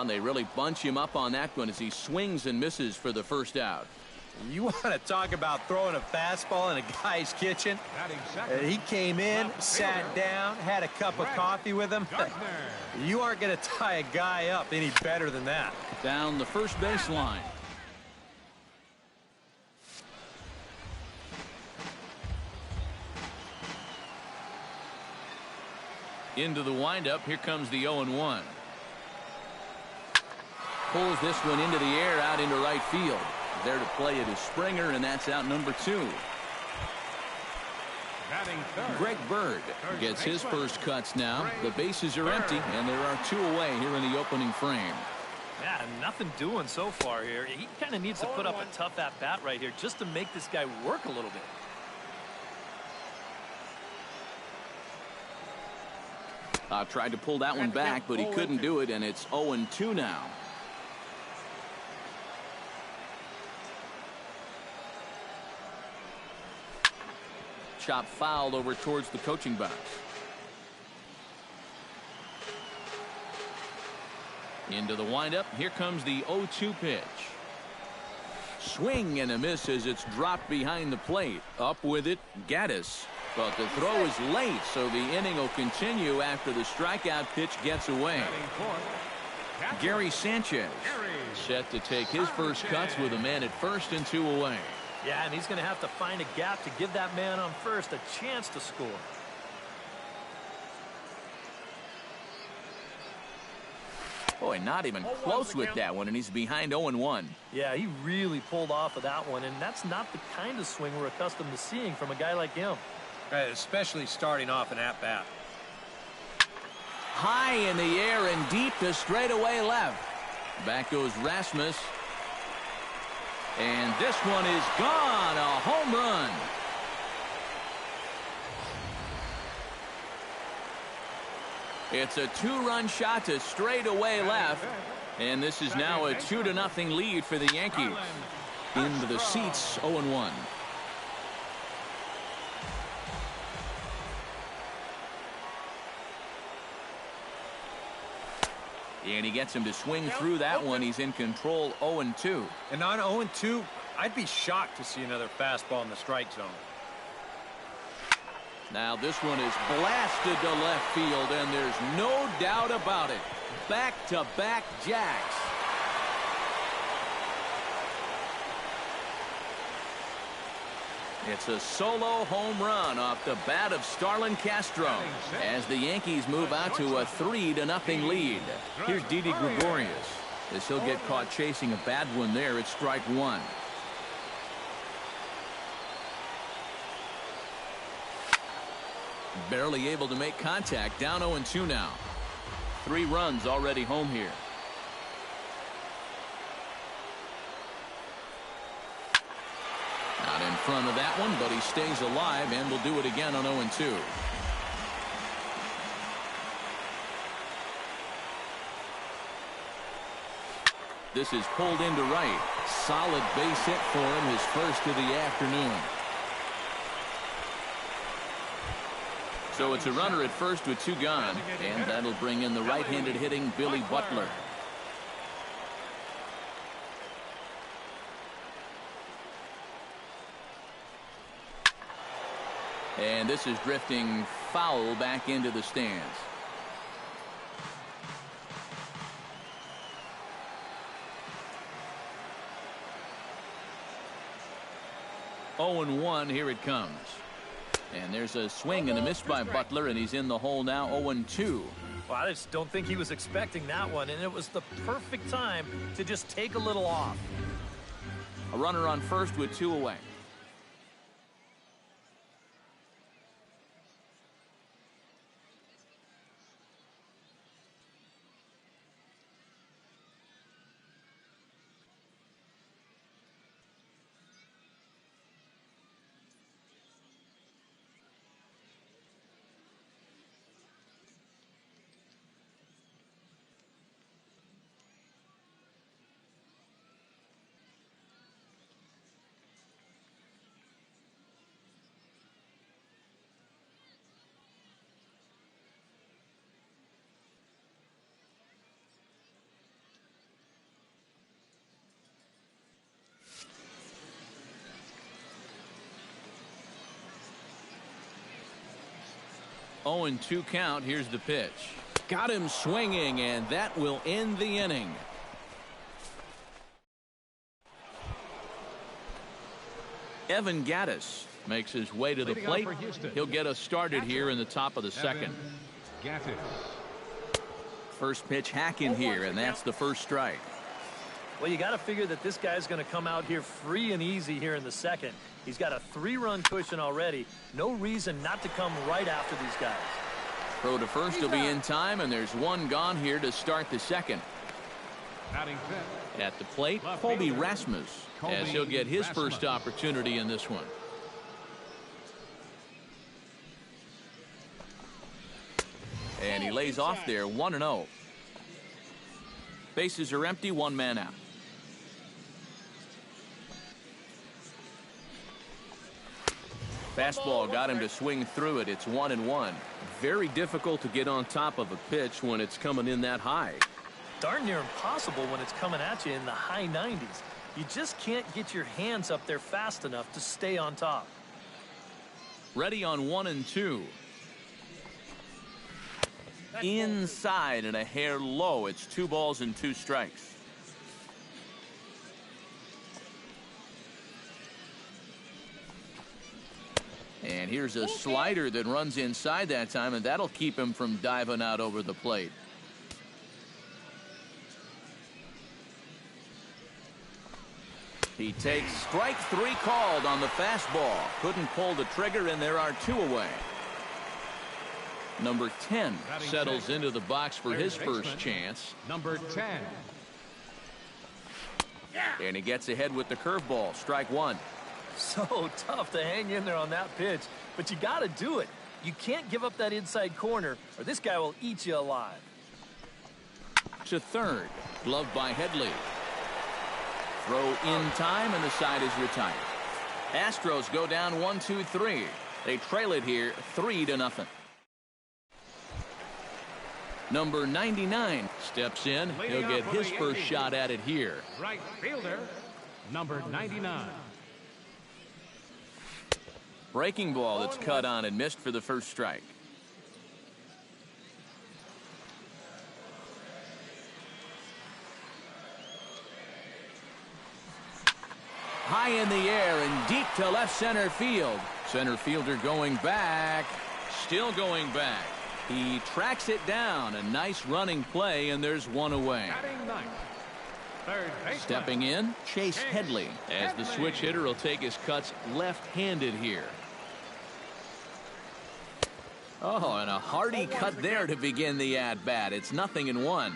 They really bunch him up on that one as he swings and misses for the first out. You want to talk about throwing a fastball in a guy's kitchen? He came in, sat down, had a cup of coffee with him. You aren't going to tie a guy up any better than that. Down the first baseline. Into the windup. Here comes the 0-1. Pulls this one into the air out into right field. There to play it is Springer, and that's out number 2. Greg Bird gets his first cuts now. The bases are empty, and there are 2 away here in the opening frame. Yeah, nothing doing so far here. He kind of needs to put up a tough at-bat right here just to make this guy work a little bit. Tried to pull that one back, but he couldn't do it, and it's 0-2 now. Chop fouled over towards the coaching box. Into the windup. Here comes the 0-2 pitch. Swing and a miss as it's dropped behind the plate. Up with it, Gaddis. But the throw is late, so the inning will continue after the strikeout pitch gets away. Gary Sanchez set to take his first cuts with a man at first and 2 away. Yeah, and he's going to have to find a gap to give that man on first a chance to score. Boy, not even close with that one, and he's behind 0-1. Yeah, he really pulled off of that one, and that's not the kind of swing we're accustomed to seeing from a guy like him. Right, especially starting off an at-bat. High in the air and deep to straightaway left. Back goes Rasmus. And this one is gone. A home run. It's a 2-run shot to straightaway left. And this is now a 2-0 lead for the Yankees. Into the seats, 0-1. And he gets him to swing through that one. He's in control, 0-2. And on 0-2, I'd be shocked to see another fastball in the strike zone. Now this one is blasted to left field, and there's no doubt about it. Back-to-back jacks. It's a solo home run off the bat of Starlin Castro as the Yankees move out to a 3-0 lead. Here's Didi Gregorius as he'll get caught chasing a bad one there. It's strike one. Barely able to make contact. Down 0-2 now. 3 runs already home here. Out in front of that one, but he stays alive and will do it again on 0-2. This is pulled into right. Solid base hit for him, his first of the afternoon. So it's a runner at first with 2 gone, and that'll bring in the right-handed hitting Billy Butler. And this is drifting foul back into the stands. Oh, and 1, here it comes. And there's a swing and a miss by Butler, and he's in the hole now. 0-2. Well, I just don't think he was expecting that one, and it was the perfect time to just take a little off. A runner on first with 2 away. Oh, and 2 count. Here's the pitch. Got him swinging, and that will end the inning. Evan Gattis makes his way to the plate. He'll get us started here in the top of the second. First pitch hack in here, and that's the first strike. Well, you got to figure that this guy's going to come out here free and easy here in the second. He's got a 3-run cushion already. No reason not to come right after these guys. Throw to first will be in time, and there's 1 gone here to start the second. At the plate, Colby Rasmus, as he'll get his first opportunity in this one. And he lays off there, 1-0. Bases are empty, 1 man out. Fastball got him to swing through it. It's 1-1. Very difficult to get on top of a pitch when it's coming in that high. Darn near impossible when it's coming at you in the high 90s. You just can't get your hands up there fast enough to stay on top. Ready on 1-2. Inside and a hair low. It's 2 balls and 2 strikes. And here's a slider that runs inside that time, and that'll keep him from diving out over the plate. He takes strike 3 called on the fastball. Couldn't pull the trigger, and there are 2 away. Number 10 settles into the box for his first chance. Number 10. And he gets ahead with the curveball. Strike 1. So tough to hang in there on that pitch, but you got to do it. You can't give up that inside corner, or this guy will eat you alive. To third, gloved by Headley. Throw in time, and the side is retired. Astros go down 1-2-3. They trail it here 3-0. Number 99 steps in. He'll get his first shot at it here. Right fielder, number 99. Breaking ball that's cut on and missed for the first strike. high in the air and deep to left center field. Center fielder going back, still going back. He tracks it down. A nice running play, and there's one away. Batting ninth, third baseman. Stepping in, Chase Headley, as the switch hitter will take his cuts left-handed here. Oh, and a hearty cut there to begin the at-bat. It's 0-1.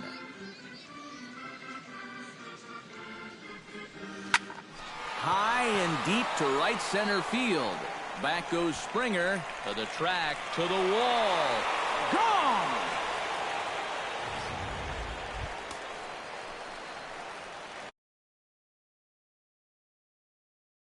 High and deep to right center field. Back goes Springer to the track, to the wall.